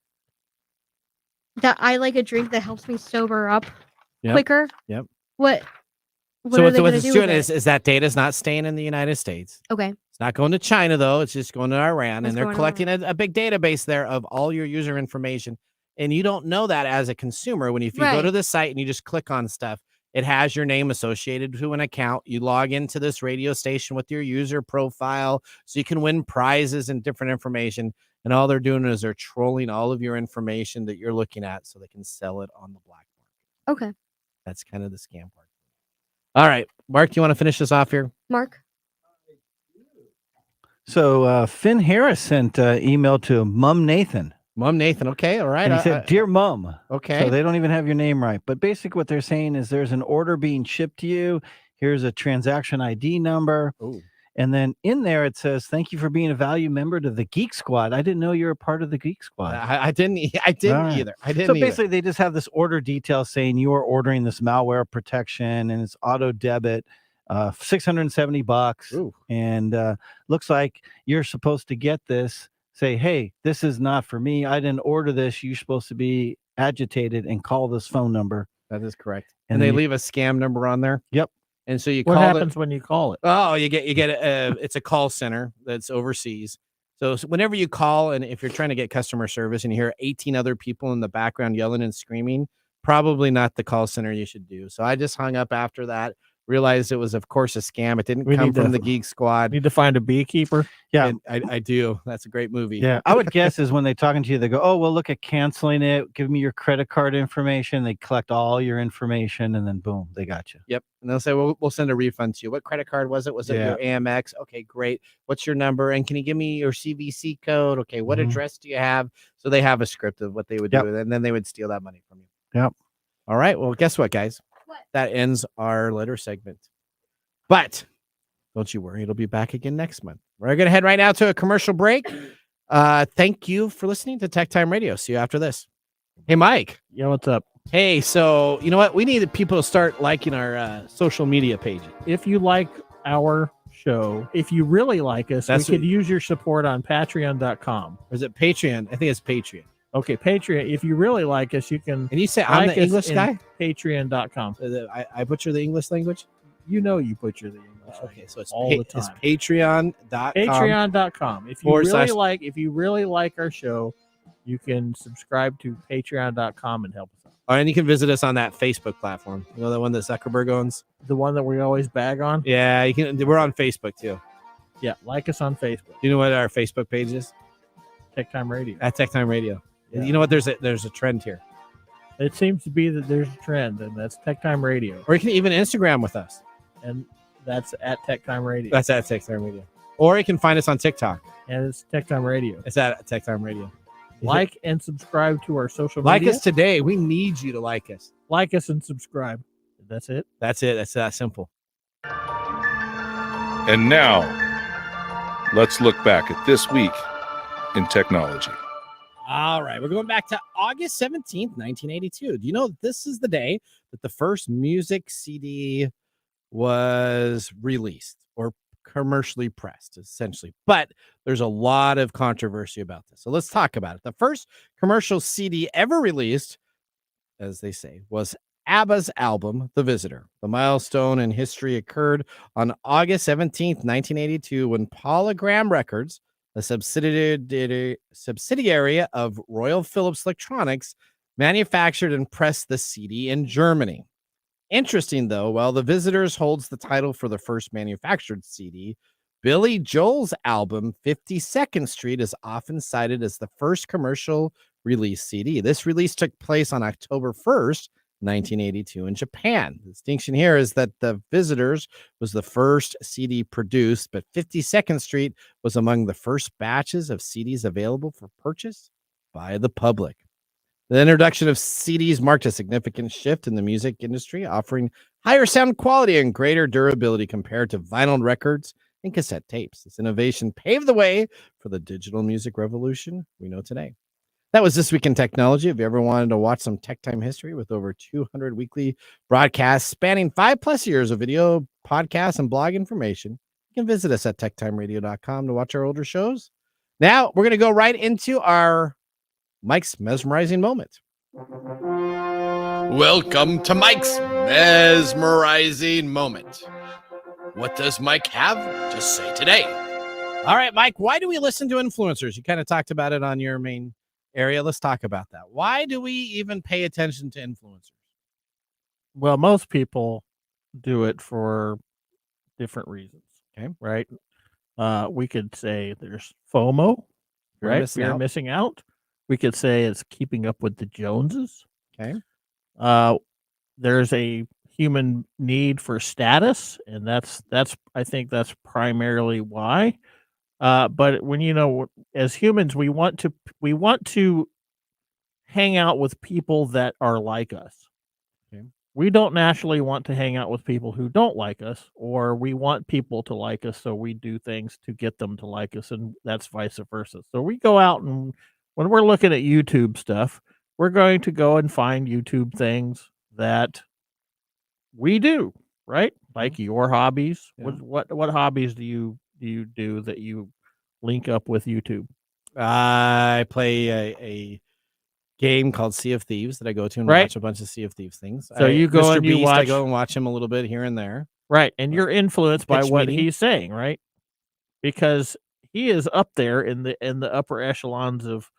a drink that helps me sober up Yep. quicker. Yep. What So are they what going to it's do doing with it? is that data is not staying in the United States. Okay. It's not going to China, though. It's just going to Iran, It's and they're going to collecting a big database there of all your user information. And you don't know that as a consumer. If you go to Right. the site and you just click on stuff, it has your name associated to an account. You log into this radio station with your user profile so you can win prizes and different information. And all they're doing is they're trolling all of your information that you're looking at so they can sell it on the black market. Okay. That's kind of the scam part. All right, Mark, do you want to finish this off here? Mark. So Finn Harris sent email to Mum Nathan. Mum Nathan. Okay. All right. And he said, "Dear Mum." Okay. So they don't even have your name right. But basically what they're saying is there's an order being shipped to you. Here's a transaction ID number. Ooh. And then in there it says, "Thank you for being a value member to the Geek Squad." I didn't know you were a part of the Geek Squad. I didn't All right. either. I didn't So either. basically they just have this order detail saying you are ordering this malware protection, and it's auto debit, $670. Ooh. And looks like you're supposed to get this. Say, "Hey, this is not for me. I didn't order this. You're supposed to be agitated and call this phone number." That is correct. And And they then you- leave a scam number on there. Yep. And so you What call happens when you call it? Oh, you get it's a call center that's overseas. So whenever you call, and if you're trying to get customer service and you hear 18 other people in the background yelling and screaming, probably not the call center you should do. So I just hung up after that, realized it was, of course, a scam. It didn't We come need from to- the Geek Squad. Need to find a beekeeper. Yeah. And I do. That's a great movie. Yeah, I would guess is when they're talking to you, they go, "Oh, well, look at canceling it. Give me your credit card information." They collect all your information, and then boom, they got you. Yep. And they'll say, well, we'll send a refund to you. What credit card was it? Was it Yeah. your Amex? Okay, great. What's your number? And can you give me your CVC code? Okay, what Mhm. address do you have? So they have a script of what they would Yep. do, and then they would steal that money from you. Yep. All right. Well, guess what, guys? What? That ends our letter segment. But don't you worry, it'll be back again next month. We're going to head right now to a commercial break. Thank you for listening to Tech Time Radio. See you after this. Hey, Mike. Yeah, what's up? Hey, so you know what? We need people to start liking our social media pages. If you like our show, if you really like us, That's we could use your support on patreon.com. Or is it Patreon? I think it's Patreon. Okay, Patreon. If you really like us, you can And you say I'm like the us English in guy? Patreon.com. I butcher the English language? You know you butcher the English. Okay, so it's all the It's time. patreon.com. Patreon.com. If you / if you really like our show, you can subscribe to patreon.com and help us out. Oh, and you can visit us on that Facebook platform. You know, the one that Zuckerberg owns? The one that we always bag on. Yeah, you can. We're on Facebook too. Yeah, like us on Facebook. Do you know what our Facebook page is? Tech Time Radio. At Tech Time Radio. Yeah. You know what? There's a trend here. It seems to be that there's a trend, and that's Tech Time Radio. Or you can even Instagram with us. And that's at Tech Time Radio. That's at Tech Time Radio. Or you can find us on TikTok. And it's Tech Time Radio. It's at Tech Time Radio. Like and subscribe to our social Like media. us today. We need you to like us. Like us and subscribe. That's it. That's it. That's that simple. And now, let's look back at this week in technology. All right, we're going back to August 17th, 1982. Do you know this is the day that the first music CD was released or commercially pressed, essentially? But there's a lot of controversy about this. So let's talk about it. The first commercial CD ever released, as they say, was ABBA's album, The Visitor. The milestone in history occurred on August 17th, 1982, when Polygram Records, a subsidiary of Royal Philips Electronics, manufactured and pressed the CD in Germany. Interesting, though, while The Visitors holds the title for the first manufactured CD, Billy Joel's album 52nd Street is often cited as the first commercial release CD. This release took place on October 1st, 1982 in Japan. The distinction here is that The Visitors was the first CD produced, but 52nd Street was among the first batches of CDs available for purchase by the public. The introduction of CDs marked a significant shift in the music industry, offering higher sound quality and greater durability compared to vinyl records and cassette tapes. This innovation paved the way for the digital music revolution we know today. That was This Week in Technology. If you ever wanted to watch some Tech Time history with over 200 weekly broadcasts spanning 5+ years of video, podcasts, and blog information, you can visit us at techtimeradio.com to watch our older shows. Now, we're going to go right into our Mike's mesmerizing moment. Welcome to Mike's mesmerizing moment. What does Mike have to say today? All right, Mike, why do we listen to influencers? You kind of talked about it on your main area. Let's talk about that. Why do we even pay attention to influencers? Well, most people do it for different reasons. Okay. Right. We could say there's FOMO, right? Fear of missing out. We could say it's keeping up with the Joneses. Okay. There's a human need for status, and that's I think that's primarily why. But when as humans, we want to hang out with people that are like us. Okay. We don't naturally want to hang out with people who don't like us, or we want people to like us, so we do things to get them to like us, and that's vice versa. So we go out, and when we're looking at YouTube stuff, we're going to go and find YouTube things that we do, right? Like your hobbies. Yeah. What hobbies do you do that you link up with YouTube? I play a game called Sea of Thieves that I go to and watch a bunch of Sea of Thieves things. So you go Mr. and you Beast, watch. I go and watch him a little bit here and there. Right, and you're influenced by Pitch what meeting. he's saying, right? Because he is up there in the upper echelons of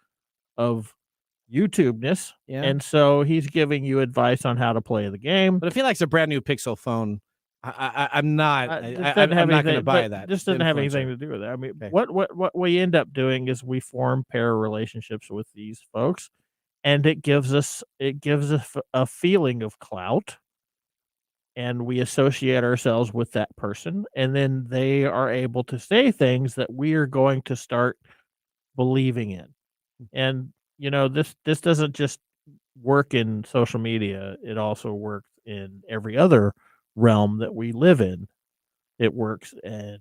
YouTubeness, Yeah. and so he's giving you advice on how to play the game. But if he likes a brand new Pixel phone, I'm not. I'm not going to buy that. This doesn't have anything to do with that. I mean, what we end up doing is we form pair relationships with these folks, and it gives us a feeling of clout, and we associate ourselves with that person, and then they are able to say things that we are going to start believing in. And this doesn't just work in social media, it also works in every other realm that we live in. It works in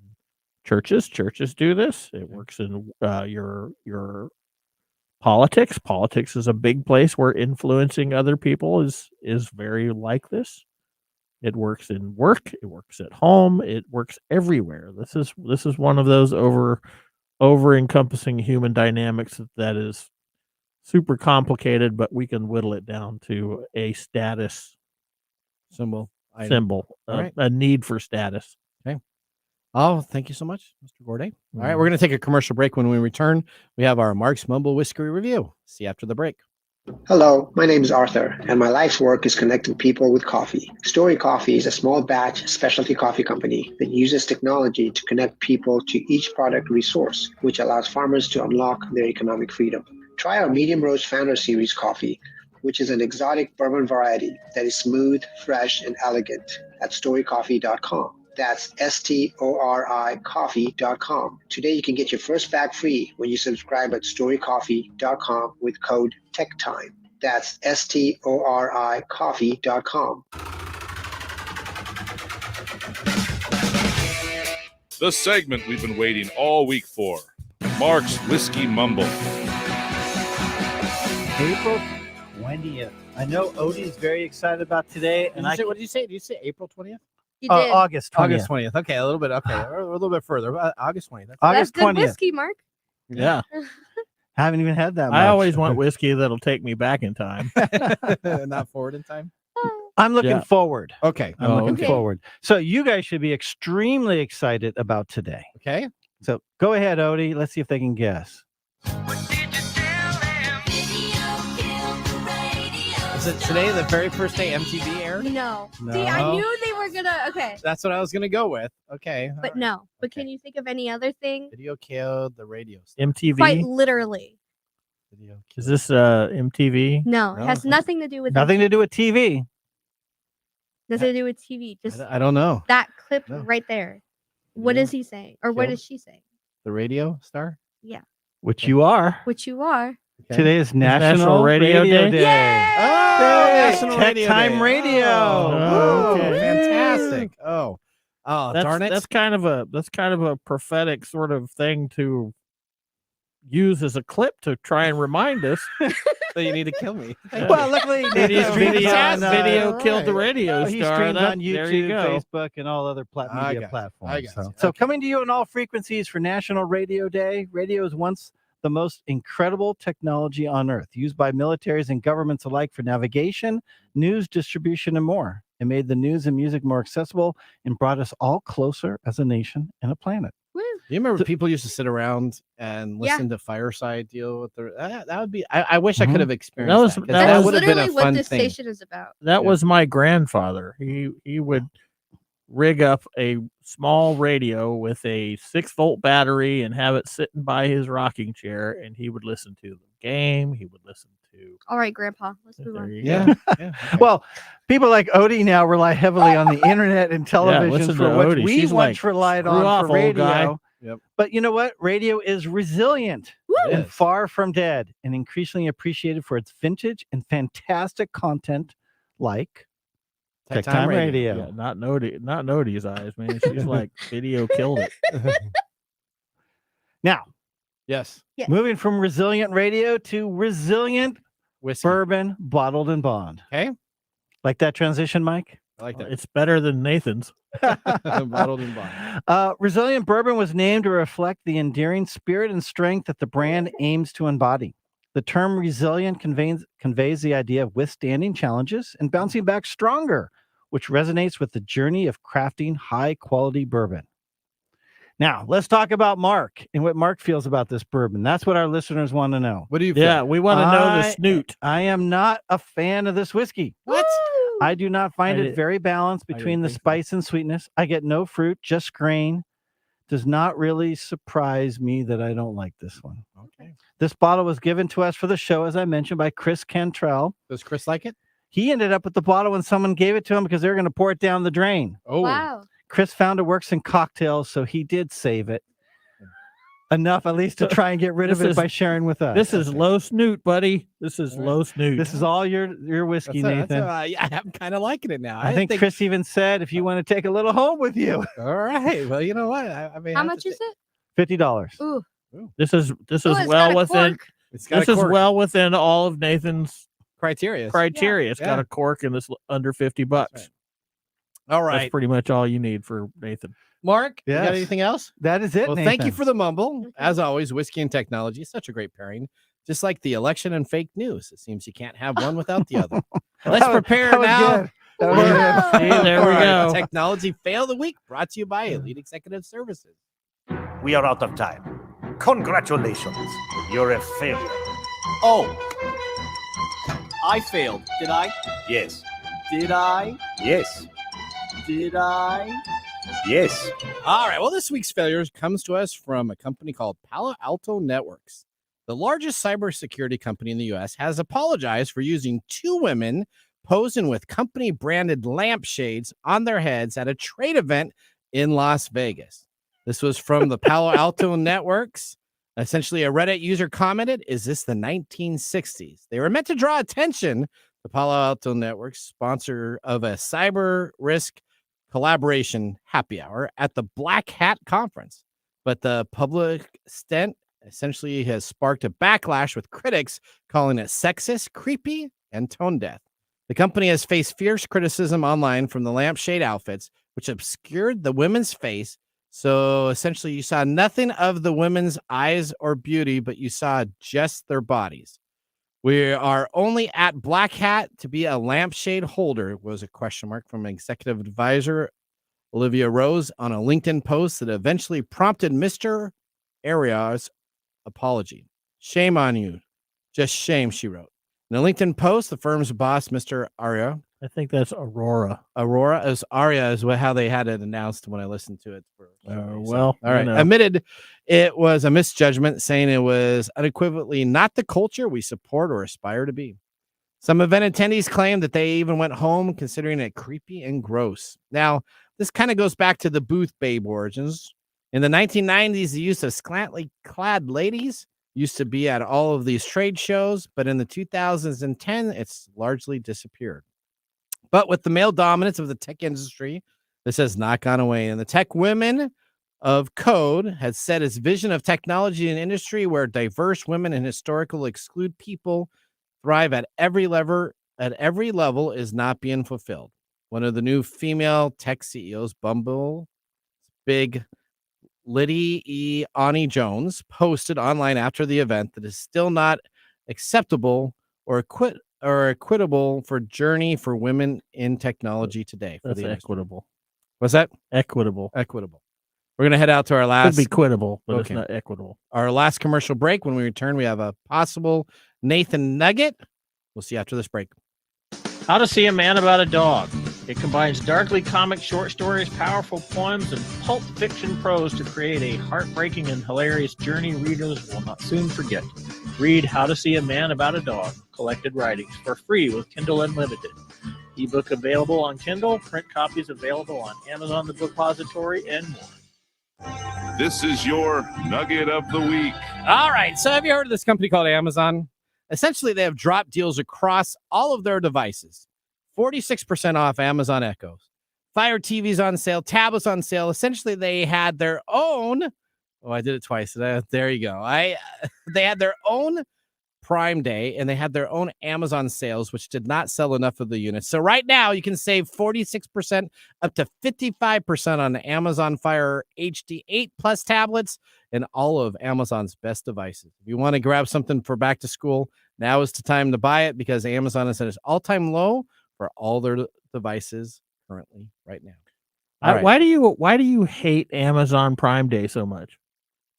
churches do this. It works in your politics. Politics is a big place where influencing other people is very like this. It works in work, it works at home, it works everywhere. This is one of those over encompassing human dynamics that is super complicated, but we can whittle it down to a status symbol, a need for status. Okay. Oh, thank you so much, Mr. Gorday. All right, we're going to take a commercial break. When we return, we have our Mark's Mumble Whiskey review. See you after the break. Hello, my name is Arthur, and my life's work is connecting people with coffee. Story Coffee is a small batch specialty coffee company that uses technology to connect people to each product resource, which allows farmers to unlock their economic freedom. Try our Medium Roast Founder Series coffee, which is an exotic bourbon variety that is smooth, fresh, and elegant at storycoffee.com. That's STORI coffee.com. Today you can get your first bag free when you subscribe at storycoffee.com with code TechTime. That's STORI coffee.com. The segment we've been waiting all week for. Mark's Whiskey Mumble. April 20th. I know Odie is very excited about today. What did you say? Did you say April 20th? You did. August 20th. August 20th. Okay, a little bit. Okay, a little bit further. August 20th. August That's good 20th. whiskey, Mark. Yeah. Haven't even had that much. I always want whiskey that'll take me back in time. Not forward in time. I'm looking forward. Okay. I'm looking forward. So you guys should be extremely excited about today. Okay. So go ahead, Odie. Let's see if they can guess. Is it today the very first day MTV aired? No. No. See, I knew they were gonna. Okay, That's what I was gonna go with. Okay. but all right. no. But Okay. can you think of any other thing? Video killed the radio star. MTV. Quite literally. Video Is killed- this MTV? No, it No. has nothing to do with Nothing to do with TV. Nothing to do with TV. Just I don't know. that clip No. right there. What Yeah. is he saying, or what Killed? is she saying? The radio star. Which you are. Which you are. Okay. Today is National, National Radio Day? Day. Oh, Yay! National Tech Radio Time Day. Radio. Oh, okay. fantastic. Oh, darn it. That's kind of a prophetic sort of thing to use as a clip to try and remind us. So you need to kill me. Well, luckily, Video, Nathan streams on, video killed the radio he star. streams That- on there you YouTube, go. Facebook, and all other I media got you. platforms. I got So, you. so Okay. coming to you on all frequencies for National Radio Day. Radio is once the most incredible technology on Earth, used by militaries and governments alike for navigation, news distribution, and more. It made the news and music more accessible and brought us all closer as a nation and a planet. Woo. You remember people used to sit around and Yeah. listen to Fireside deal with their that would be I wish I Mhm. could have experienced That was- 'cause that That's would have been literally a what fun this thing. station is about. That Yeah. was my grandfather. He would rig up a small radio with a 6-volt battery and have it sitting by his rocking chair, and he would listen to the game. He would listen to. All right, Grandpa. Let's move There on. you Yeah. go. yeah. Well, people like Odie now rely heavily on the internet and television listen for to what Odie. we She's once like, relied "Screw on off, for old guy." radio. Yep. But you know what? Radio is resilient It and is. far from dead, and increasingly appreciated for its vintage and fantastic content like TechTime Radio. Yeah, not Nodie's eyes, man. She's like, video killed it. Now, Yes. Yes. moving from resilient radio to resilient Whiskey. bourbon bottled in bond. Okay. Like that transition, Mike? I like that. It's better than Nathan's. Bottled in bond. Resilient Bourbon was named to reflect the endearing spirit and strength that the brand aims to embody. The term resilient conveys the idea of withstanding challenges and bouncing back stronger, which resonates with the journey of crafting high-quality bourbon. Now, let's talk about Mark and what Mark feels about this bourbon. That's what our listeners want to know. What do you feel? Yeah, we want to know the snoot. I am not a fan of this whiskey. What? I do not find I it did- very balanced I between didn't the think so. spice and sweetness. I get no fruit, just grain. Does not really surprise me that I don't like this one. Okay. This bottle was given to us for the show, as I mentioned, by Chris Cantrell. Does Chris like it? He ended up with the bottle when someone gave it to him because they were going to pour it down the drain. Oh. Wow. Chris found it works in cocktails, so he did save it. Enough, at least, to try and get rid of This it is- by sharing with us. This is low snoot, buddy. This is low snoot. This is all your whiskey, Nathan. Yeah, I'm kind of liking it now. I think Chris even said if you want to take a little home with you, All right. Well, you know what? I mean, How much is it? $50. Ooh. This is Ooh, it's got well a within. cork. It's got This a is cork. well within all of Nathan's criteria. criteria. It's got Yeah. a cork and it's under $50. right. All That's right. pretty much all you need for Nathan. Mark, you Yes. got anything else? That is it, Well, Nathan. thank you for the mumble. As always, whiskey and technology is such a great pairing. Just like the election and fake news. It seems you can't have one without the other. Let's That was- prepare that was now. good. That was good. Whoa. See, there we for go. Technology fail of the week brought to you by Elite Executive Services. We are out of time. Congratulations. You're a failure. Oh. I failed, did I? Yes. Did I? Yes. Did I? Yes. All right. Well, this week's failures comes to us from a company called Palo Alto Networks. The largest cybersecurity company in the U.S. has apologized for using two women posing with company branded lampshades on their heads at a trade event in Las Vegas. This was from the Palo Alto Networks. Essentially, a Reddit user commented, "Is this the 1960s?" They were meant to draw attention to Palo Alto Networks, sponsor of a cyber risk collaboration happy hour at the Black Hat Conference. But the public stunt essentially has sparked a backlash with critics calling it sexist, creepy, and tone deaf. The company has faced fierce criticism online from the lampshade outfits, which obscured the women's face. So essentially, you saw nothing of the women's eyes or beauty, but you saw just their bodies. We are only at Black Hat to be a lampshade holder, was a question mark from an executive advisor Olivia Rose on a LinkedIn post that eventually prompted Mr. Aria's apology. Shame on you. Just shame, she wrote. In a LinkedIn post, the firm's boss, Mr. Aria. I think that's Aurora. Aria is how they had it announced when I listened to it. Well, all right. Admitted it was a misjudgment, saying it was unequivocally not the culture we support or aspire to be. Some event attendees claimed that they even went home considering it creepy and gross. Now, this kind of goes back to the booth babe origins. In the 1990s, the use of scantily clad ladies used to be at all of these trade shows, but in the 2010, it's largely disappeared. But with the male dominance of the tech industry, this has not gone away. And the Tech Women of Code has set its vision of technology and industry where diverse women and historical exclude people thrive at every level is not being fulfilled. One of the new female tech CEOs, Bumble, big Liddy E. Ani Jones, posted online after the event that is still not acceptable or equitable for journey for women in technology today. That's equitable. What's that? Equitable. We're going to head out to our last. Could be quittable, but it's not equitable. Our last commercial break. When we return, we have a possible Nathan Nugget. We'll see you after this break. How to See a Man About a Dog. It combines darkly comic short stories, powerful poems, and pulp fiction prose to create a heartbreaking and hilarious journey readers will not soon forget. Read How to See a Man About a Dog, collected writings, for free with Kindle Unlimited. Ebook available on Kindle, print copies available on Amazon, the Bookpository, and more. This is your Nugget of the Week. All right. So have you heard of this company called Amazon? Essentially, they have drop deals across all of their devices. 46% off Amazon Echoes. Fire TVs on sale. Tablets on sale. Essentially, they had their own. Oh, I did it twice. There you go. They had their own Prime Day, and they had their own Amazon sales, which did not sell enough of the units. So right now, you can save 46% up to 55% on Amazon Fire HD 8 Plus tablets and all of Amazon's best devices. If you want to grab something for back to school, now is the time to buy it because Amazon is at its all-time low for all their devices currently right now. Right. Why do you hate Amazon Prime Day so much?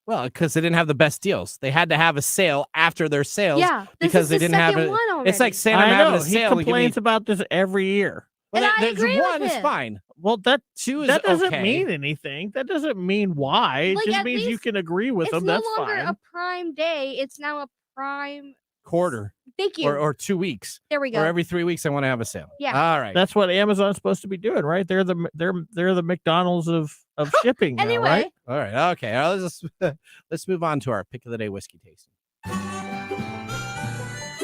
Well, because they didn't have the best deals. They had to have a sale after their sales. Yeah, because they didn't have it. It's like saying I'm having a sale. He complains about this every year. Well, And I agree one with is him. fine. Well, That doesn't okay. mean anything. That doesn't mean why. It Like, just at means you least can agree with It's them. no That's longer fine. a Prime Day. It's now a Prime. quarter Thank you. or 2 weeks. There we go. Or every 3 weeks, I want to have a sale. Yeah. All right. That's what Amazon's supposed to be doing, right? They're the McDonald's of shipping now, Anyway. right? All right. Okay. All right, let's move on to our pick of the day whiskey tasting.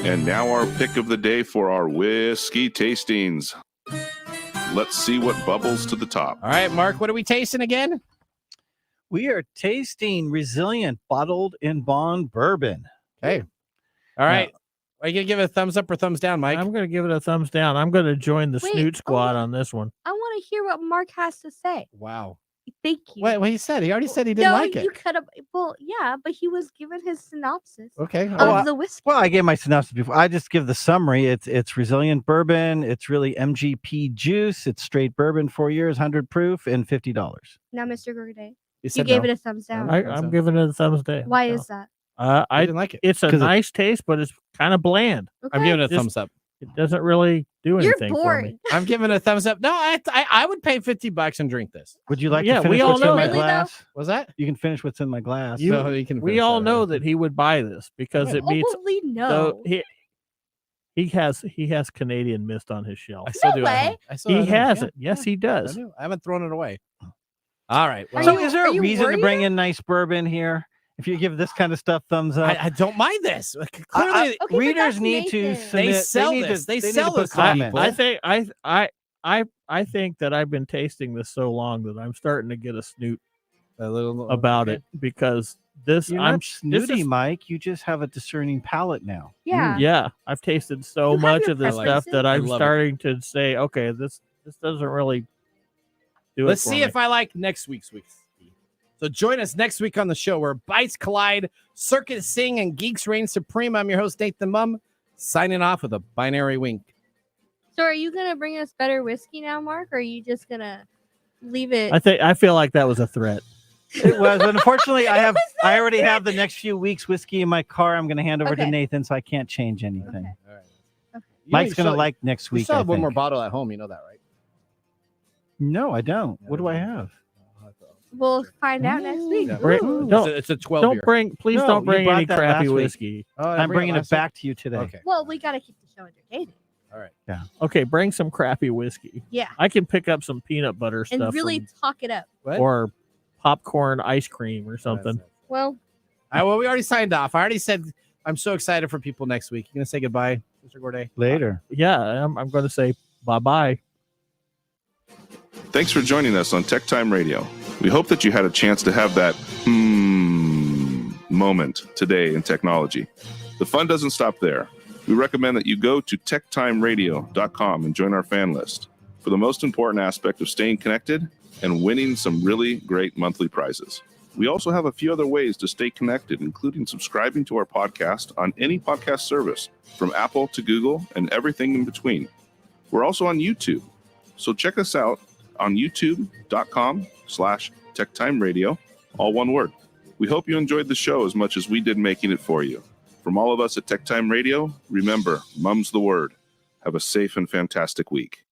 And now our pick of the day for our whiskey tastings. Let's see what bubbles to the top. All right, Mark, what are we tasting again? We are tasting Resilient Bottled in Bond Bourbon. Okay. All right. Are you going to give it a thumbs up or thumbs down, Mike? I'm going to give it a thumbs down. I'm going to join the Wait, Snoot Squad oh. on this one. I want to hear what Mark has to say. Wow. Thank you. What he said? He already said he didn't like it. You could have. Well, yeah, but he was given his synopsis Okay. of the whiskey. Well, I gave my synopsis before. I just give the summary. It's Resilient Bourbon. It's really MGP juice. It's straight bourbon, 4 years, 100 proof, and $50. Now, Mr. Gorday, you said gave no. it a thumbs down. I'm giving it a thumbs down. Why is that? I I didn't like it. It's a 'Cause nice taste, but it's kind of bland. Okay. I'm giving it a Just- thumbs up. It doesn't really do You're anything for bored. me. I'm giving it a thumbs up. No, I would pay $50 and drink this. Would you like Yeah, to we finish all what's in know my that. Really, though? glass? Was that? You can finish what's in my glass. So you can We finish all that, know right? that he would buy this because it meets. Holy no. So he has Canadian Mist on his shelf. I still No do. way. I still He have has yeah, it. Yes, yeah, he does. I do. I haven't thrown it away. All right. Are So you- is there are a you reason to worried? bring in nice bourbon here? If you give this kind of stuff thumbs up, I don't mind this. Clearly, Okay, but readers that's need to Nathan. submit. They sell need this. To, They need to sell put this to comments. I think that I've been tasting this so long that I'm starting to get a snoot a little about it because this You're I'm not snooty, this is- Mike. You just have a discerning palate now. Yeah. Yeah, I've tasted so You have much your of this preferences. stuff that I I'm love it. starting to say, okay, this doesn't really do Let's it for see me. if I like next week's whiskey. So join us next week on the show where bites collide, circuits sing, and geeks reign supreme. I'm your host, Nathan Mumm, signing off with a binary wink. So are you going to bring us better whiskey now, Mark? Or are you just going to leave it. I feel like that was a threat. It was. Unfortunately, I already have the next few weeks whiskey in my car. I'm going to hand over to Okay. Nathan, so I can't change anything. Okay. All right. Mike's going to like next We week. still I have one think. more bottle at home. You know that, right? No, I don't. What do I have? We'll find out next week. Yeah. Bring- It's a 12 Don't year. bring. Please No, don't you bring brought any that crappy last week. whiskey. Oh, I'm bringing it back to you today. Okay. Well, we got to keep the show entertaining. All right. Yeah. Okay, bring some crappy whiskey. Yeah. I can pick up some peanut butter And stuff really talk it up. What? or popcorn ice cream or something. Well, Well, we already signed off. I already said I'm so excited for people next week. You gonna say goodbye, Mr. Gorday? Later. Yeah, I'm going to say bye-bye. Thanks for joining us on Tech Time Radio. We hope that you had a chance to have that moment today in technology. The fun doesn't stop there. We recommend that you go to techtimeradio.com and join our fan list for the most important aspect of staying connected and winning some really great monthly prizes. We also have a few other ways to stay connected, including subscribing to our podcast on any podcast service, from Apple to Google and everything in between. We're also on YouTube, so check us out on youtube.com/techtimeradio, all one word. We hope you enjoyed the show as much as we did making it for you. From all of us at Tech Time Radio, remember, mum's the word. Have a safe and fantastic week.